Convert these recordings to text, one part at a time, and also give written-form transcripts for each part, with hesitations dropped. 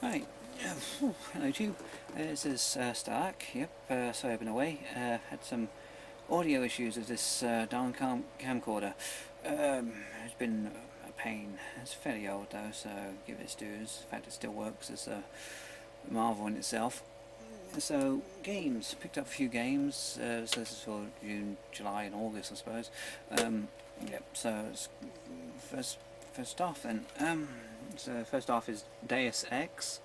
Right, hello YouTube, this is Stark. Yep, sorry I've been away, had some audio issues with this darn camcorder. It's been a pain. It's fairly old though, so give it its dues. In fact, it still works as a marvel in itself. So, games, picked up a few games, so this is for June, July and August I suppose. Yep, so it's first off then. So first off is Deus Ex,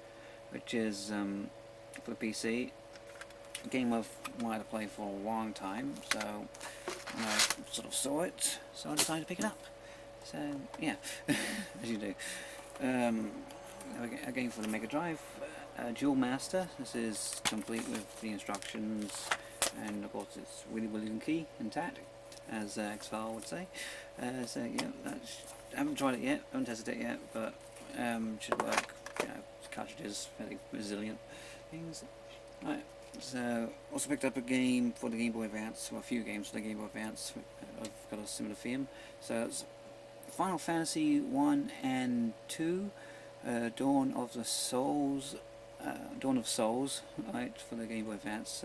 which is for the PC. A game I've wanted to play for a long time, so I sort of saw it, so I decided to pick it up. So yeah, as you do. A game for the Mega Drive, Dual Master. This is complete with the instructions, and of course it's really key intact, as X-File would say. So yeah, I haven't tried it yet, haven't tested it yet, but should work. You know, cartridges, fairly resilient things. Right. So also picked up a game for the Game Boy Advance, well, a few games for the Game Boy Advance. I've got a similar theme. So it's Final Fantasy 1 and 2, Dawn of Souls, right, for the Game Boy Advance.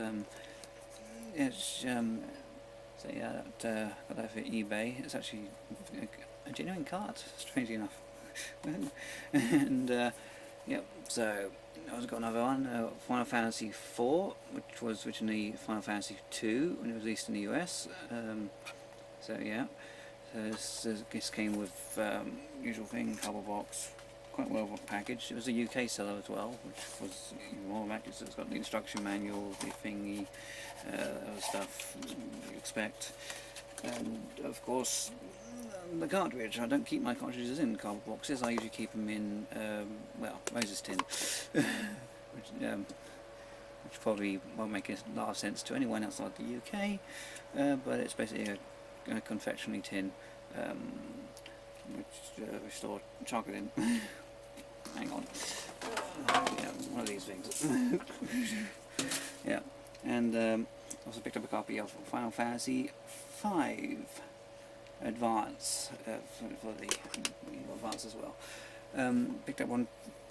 It's so yeah, got that for eBay. It's actually a genuine card, strangely enough. And yep, so I've got another one, Final Fantasy 4, which was originally Final Fantasy 2 when it was released in the US. So yeah, so this came with usual thing, cover box, quite well packaged. It was a UK seller as well, which was even more packaged. So it's got the instruction manual, the thingy, other stuff you expect, and of course the cartridge. I don't keep my cartridges in cardboard boxes. I usually keep them in well, Moses tin, which probably won't make a lot of sense to anyone outside the UK, but it's basically a confectionery tin, which we store chocolate in. Hang on, yeah, one of these things. Yeah, and also picked up a copy of Final Fantasy 5 Advance for the Advance as well. Picked up a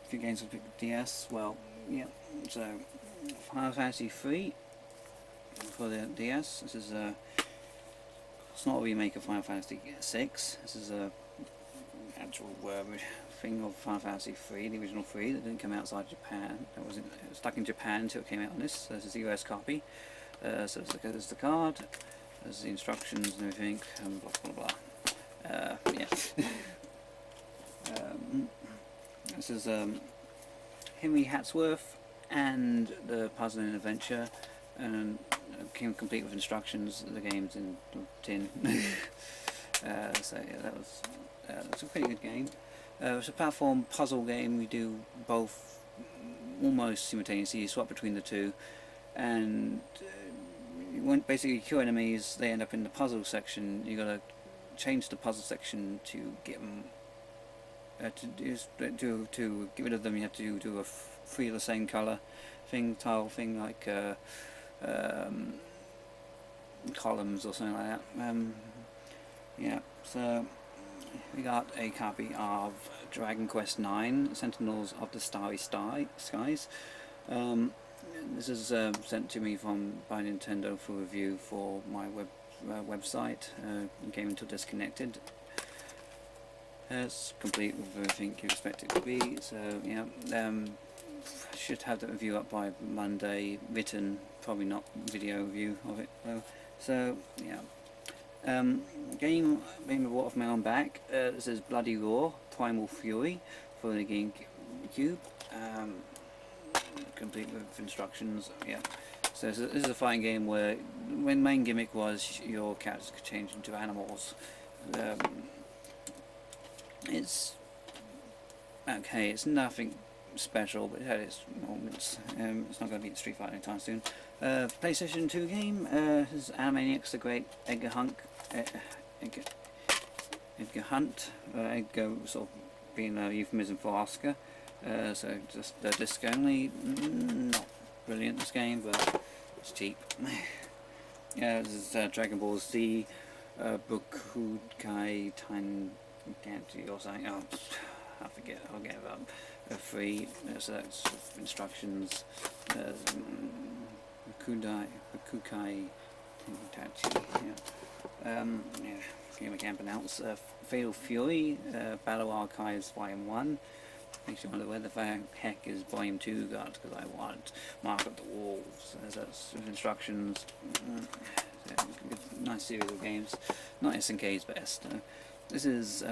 few games with DS. Well, yeah. So Final Fantasy 3 for the DS. This is it's not a remake of Final Fantasy 6. This is a actual thing of Final Fantasy 3, the original 3 that didn't come outside Japan. It was stuck in Japan until it came out on this. So this is the US copy. So there's the card. There's the instructions and everything, and blah blah blah. Yeah. This is Henry Hatsworth and the Puzzle and Adventure, and came complete with instructions. The game's in tin. So yeah, that's a pretty good game. It's a platform puzzle game. We do both almost simultaneously. You swap between the two, and when basically kill enemies, they end up in the puzzle section. You gotta change the puzzle section to get them to get rid of them. You have to do a three of the same color thing, tile thing, like columns or something like that. Yeah, so we got a copy of Dragon Quest IX, Sentinels of the Starry Skies. This is sent to me by Nintendo for review for my website, Game Until Disconnected. It's complete with everything you expect it to be, so yeah, should have the review up by Monday, written, probably not video review of it though. So yeah, game being brought off my own back. This is Bloody Roar, Primal Fury for the GameCube. Complete with instructions. Yeah, so this is a fighting game where when main gimmick was your characters could change into animals. It's okay, it's nothing special, but it had its moments. It's not going to be Street Fighter anytime soon. PlayStation 2 game, this is Animaniacs, the Great Edgar Hunt, Edgar sort of being a euphemism for Oscar. So just disc only, not brilliant this game, but it's cheap. Yeah, this is Dragon Ball Z, Bukukai Tanganji or something. Oh, I forget. I'll get it up. free. So that's instructions. Kukai Tachi. Yeah. Game I can't pronounce. Fatal Fury, Battle Archives Volume 1. Makes you wonder where the heck is Volume 2 got, because I want Mark of the Wolves. There's instructions. Nice series of games. Not SNK's best. This is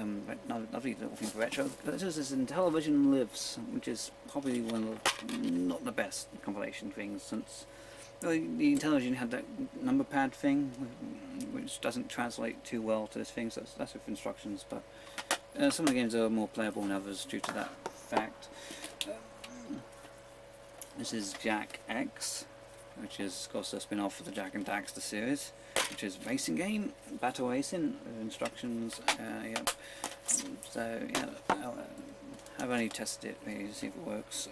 lovely little thing for retro. This is Intellivision Lives, which is probably one of not the best compilation things, since the Intellivision had that number pad thing, which doesn't translate too well to this thing, so that's with instructions, but some of the games are more playable than others due to that fact. This is Jack X, which is of course a spin-off of the Jak and Daxter series, which is a racing game, battle racing, with instructions. Yep. So yeah, I've only tested it to see if it works.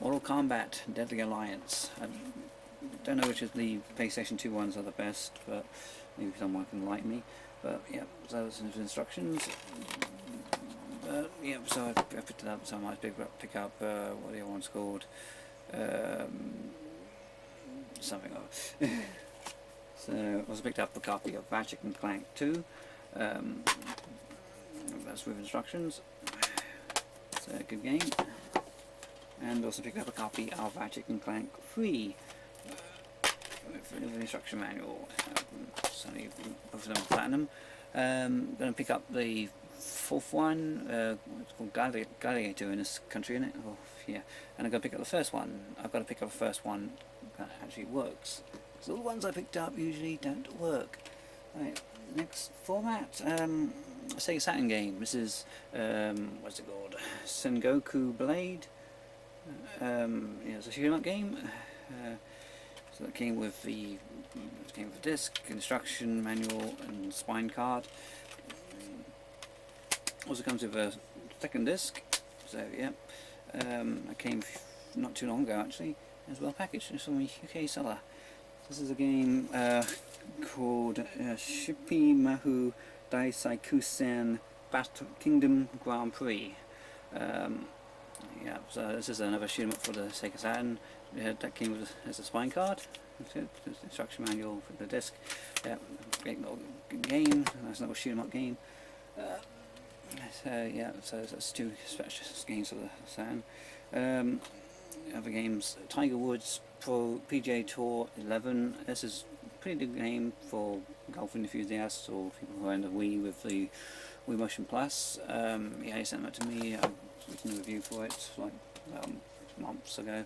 Mortal Kombat Deadly Alliance. I don't know which of the PlayStation 2 ones are the best, but maybe someone can enlighten me. But yeah, so those are instructions. Yeah, so I picked it up, so I might pick up what the other one's called. Something else. So I also picked up a copy of Ratchet and Clank 2. That's with instructions. It's a good game. And also picked up a copy of Ratchet and Clank 3 with an instruction manual. Certainly both of them are platinum. I'm going to pick up the fourth one. It's called Gladiator in this country, isn't it? Oh, yeah. And I'm going to pick up the first one. I've got to pick up the first one that actually works. So the ones I picked up usually don't work. Right, next format. Sega Saturn game. This is what's it called? Sengoku Blade. Yeah, it's a shoot 'em up game. So that came with the disc, instruction manual, and spine card. Also comes with a second disc. So yeah, it came not too long ago actually. It's well packaged. It's from a UK seller. This is a game called Shippi Mahu Dai Saikusen Battle Kingdom Grand Prix. Yeah, so this is another shoot 'em up for the Sega Saturn. That came with as a spine card. Instruction manual for the disc. Yeah, great little game. Nice little shoot 'em up game. So yeah, so that's two special games for the Saturn. Other games: Tiger Woods Pro PGA Tour 11. This is a pretty good game for golf enthusiasts or people who are in the Wii with the Wii Motion Plus. Yeah, he sent that to me. I've written a review for it like months ago.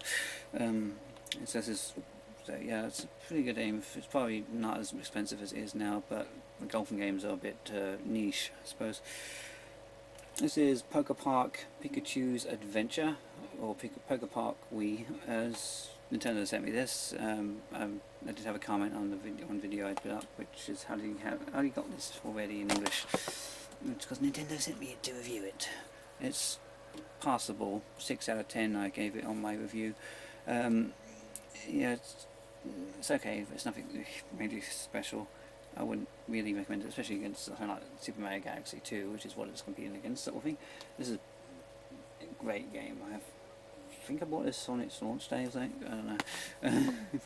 So yeah, it's a pretty good game. It's probably not as expensive as it is now, but the golfing games are a bit niche, I suppose. This is Poker Park Pikachu's Adventure, or Poker Park Wii, as Nintendo sent me this. I did have a comment on the video I put up, which is how do you got this already in English? It's because Nintendo sent me to review it. It's passable. 6 out of 10 I gave it on my review. Yeah, it's okay. It's nothing really special. I wouldn't really recommend it, especially against something like Super Mario Galaxy 2, which is what it's competing against, sort of thing. This is a great game. I think I bought this on its launch day, I think. I don't know.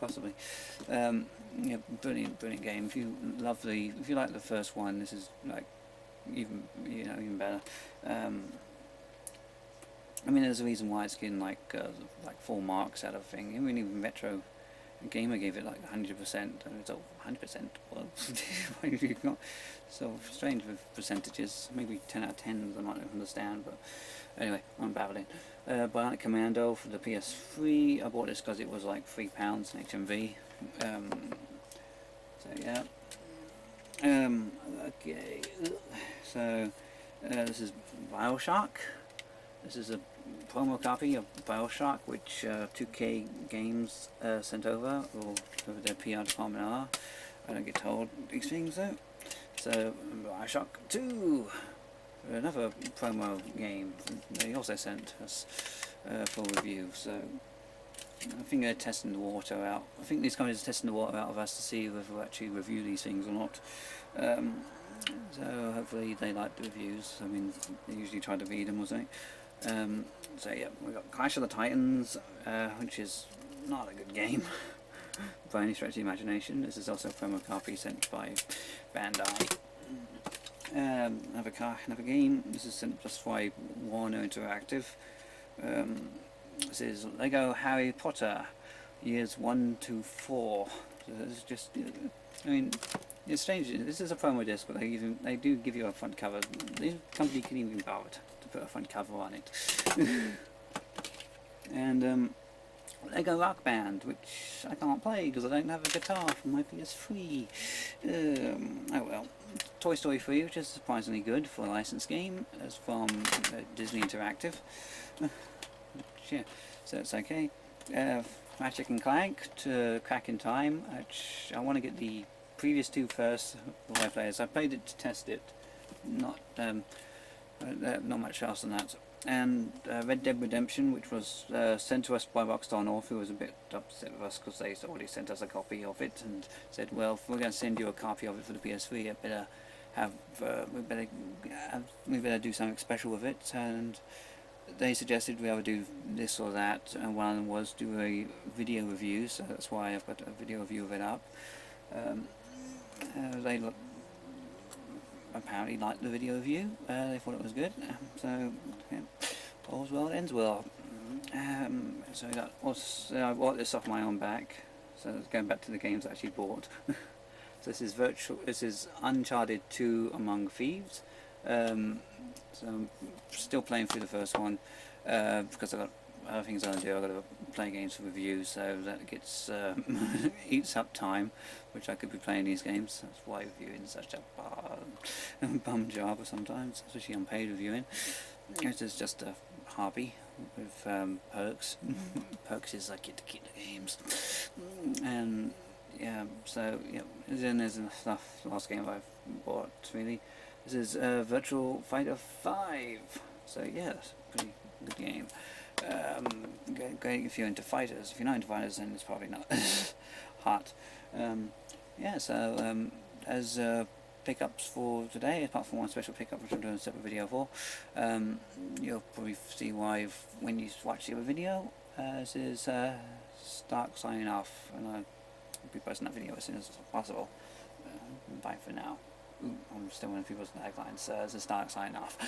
Possibly. Yeah, brilliant game. If you like the first one, this is like even better. I mean, there's a reason why it's getting like 4 marks out of thing. I mean, even Retro Gamer gave it like 100%. It's 100%. Well, what have you got? So strange with percentages. Maybe 10 out of 10 I might not understand, but anyway, I'm babbling. Bionic Commando for the PS3. I bought this because it was like £3 in HMV. So yeah. Okay. So this is Bioshock. This is a promo copy of Bioshock, which 2K Games sent over, or whoever their PR department are. I don't get told these things though. So Bioshock 2, another promo game they also sent us for review. So I think they're testing the water out. I think these companies are testing the water out of us to see whether we actually review these things or not. So hopefully they like the reviews. I mean, they usually try to read them or something. So yeah, we got Clash of the Titans, which is not a good game by any stretch of the imagination. This is also a promo copy sent by Bandai. Another game. This is sent just by Warner Interactive. This is Lego Harry Potter, years 1 to 4. So this is just, I mean, it's strange. This is a promo disc, but they do give you a front cover. This company can even be bothered to put a front cover on it. And Lego Rock Band, which I can't play because I don't have a guitar from my PS3. Oh well. Toy Story 3, which is surprisingly good for a licensed game. It's from Disney Interactive. Yeah, so it's okay. Ratchet and Clank to Crack in Time, which I want to get the previous two first before I play this. I played it to test it, not much else than that. And Red Dead Redemption, which was sent to us by Rockstar North, who was a bit upset with us because they already sent us a copy of it and said, well, if we're going to send you a copy of it for the PS3, we better do something special with it. And they suggested we either do this or that, and one of them was do a video review, so that's why I've got a video review of it up. They apparently liked the video review. They thought it was good, so yeah, all's well that ends well. So I bought this off my own back, so going back to the games I actually bought. So this is Uncharted 2 Among Thieves. So I'm still playing through the first one because I've got other things I want to do. I've got to play games for review, so that gets eats up time, which I could be playing these games. That's why reviewing is such a bum job sometimes, especially unpaid reviewing. It is just a hobby with perks. Perks is I get to keep the games, and yeah. So yeah, then there's the last game I've bought really. This is Virtual Fighter 5. So yeah, it's a pretty good game. Great if you're into fighters. If you're not into fighters, then it's probably not hot. Yeah, so as pickups for today, apart from one special pickup which I'm doing a separate video for, you'll probably see why when you watch the other video. This is Stark signing off, and I'll be posting that video as soon as possible. Bye for now. Ooh, I'm still one of people's taglines, so this is Stark signing off.